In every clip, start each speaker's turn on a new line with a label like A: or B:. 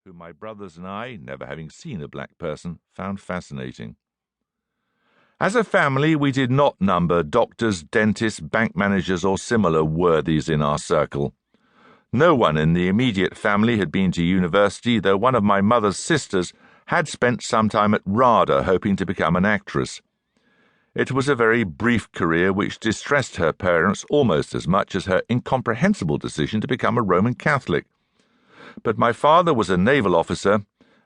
A: whom my brothers and I, never having seen a black person, found fascinating. As a family, we did not number doctors, dentists, bank managers, or similar worthies in our circle. No one in the immediate family had been to university, though one of my mother's sisters had spent some time at RADA hoping to become an actress. It was a very brief career which distressed her parents almost as much as her incomprehensible decision to become a Roman Catholic. But my father was a naval officer,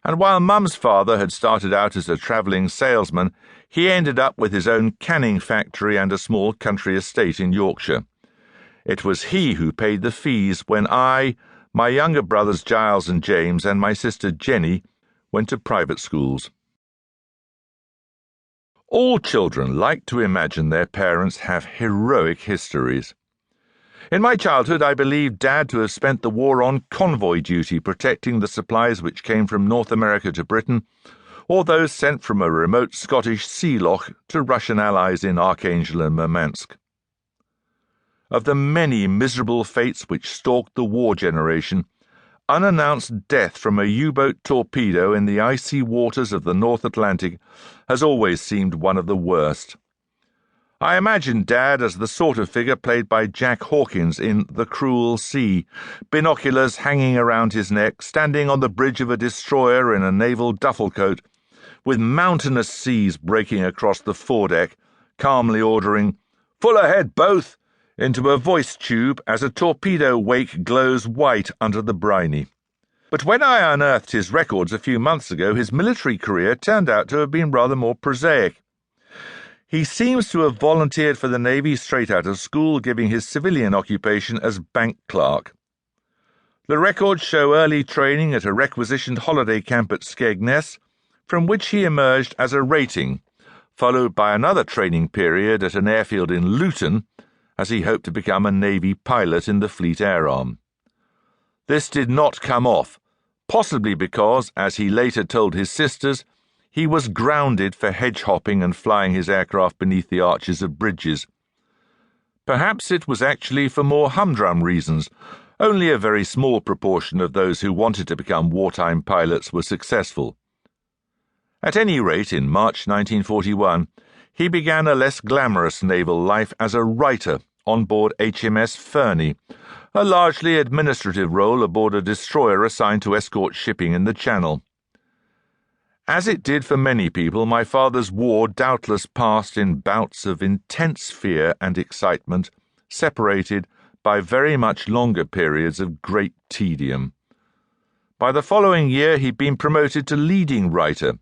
A: and while Mum's father had started out as a travelling salesman, he ended up with his own canning factory and a small country estate in Yorkshire. It was he who paid the fees when I, my younger brothers Giles and James, and my sister Jenny went to private schools. All children like to imagine their parents have heroic histories. In my childhood, I believed Dad to have spent the war on convoy duty protecting the supplies which came from North America to Britain, or those sent from a remote Scottish sea loch to Russian allies in Archangel and Murmansk. Of the many miserable fates which stalked the war generation, unannounced death from a U-boat torpedo in the icy waters of the North Atlantic has always seemed one of the worst. I imagine Dad as the sort of figure played by Jack Hawkins in The Cruel Sea, binoculars hanging around his neck, standing on the bridge of a destroyer in a naval duffel coat, with mountainous seas breaking across the foredeck, calmly ordering, "Full ahead, both!" into a voice tube as a torpedo wake glows white under the briny. But when I unearthed his records a few months ago, his military career turned out to have been rather more prosaic. He seems to have volunteered for the Navy straight out of school, giving his civilian occupation as bank clerk. The records show early training at a requisitioned holiday camp at Skegness, from which he emerged as a rating, followed by another training period at an airfield in Luton, as he hoped to become a Navy pilot in the Fleet Air Arm. This did not come off, possibly because, as he later told his sisters, he was grounded for hedge-hopping and flying his aircraft beneath the arches of bridges. Perhaps it was actually for more humdrum reasons. Only a very small proportion of those who wanted to become wartime pilots were successful. At any rate, in March 1941, he began a less glamorous naval life as a writer on board HMS Fernie, a largely administrative role aboard a destroyer assigned to escort shipping in the Channel. As it did for many people, my father's war doubtless passed in bouts of intense fear and excitement, separated by very much longer periods of great tedium. By the following year he'd been promoted to leading writer,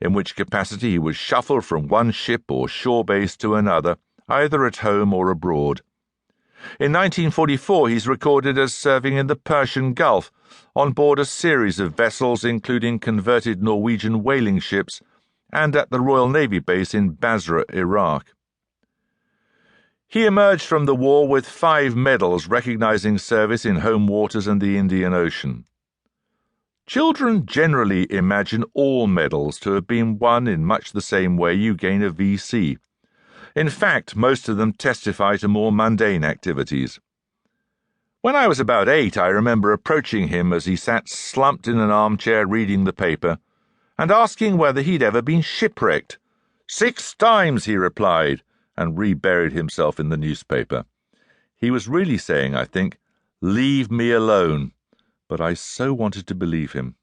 A: in which capacity he was shuffled from one ship or shore base to another, either at home or abroad. In 1944 he's recorded as serving in the Persian Gulf, on board a series of vessels including converted Norwegian whaling ships, and at the Royal Navy base in Basra, Iraq. He emerged from the war with 5 medals recognizing service in home waters and the Indian Ocean. Children generally imagine all medals to have been won in much the same way you gain a VC. In fact, most of them testify to more mundane activities. When I was about 8, I remember approaching him as he sat slumped in an armchair reading the paper, and asking whether he'd ever been shipwrecked. 6 times, he replied, and reburied himself in the newspaper. He was really saying, I think, "Leave me alone," but I so wanted to believe him.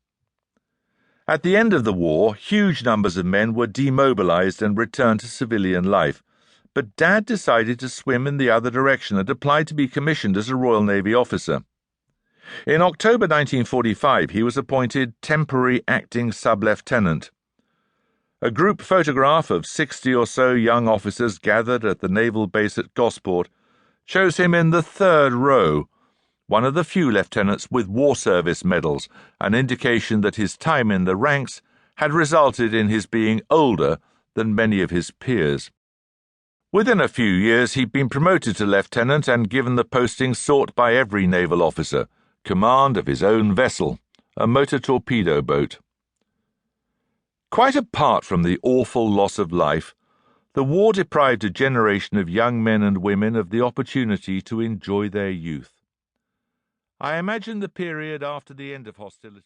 A: At the end of the war, huge numbers of men were demobilized and returned to civilian life, but Dad decided to swim in the other direction and applied to be commissioned as a Royal Navy officer. In October 1945, he was appointed temporary acting sub-lieutenant. A group photograph of 60 or so young officers gathered at the naval base at Gosport shows him in the 3rd row, one of the few lieutenants with war service medals, an indication that his time in the ranks had resulted in his being older than many of his peers. Within a few years he'd been promoted to lieutenant and given the posting sought by every naval officer, command of his own vessel, a motor torpedo boat. Quite apart from the awful loss of life, the war deprived a generation of young men and women of the opportunity to enjoy their youth. I imagine the period after the end of hostilities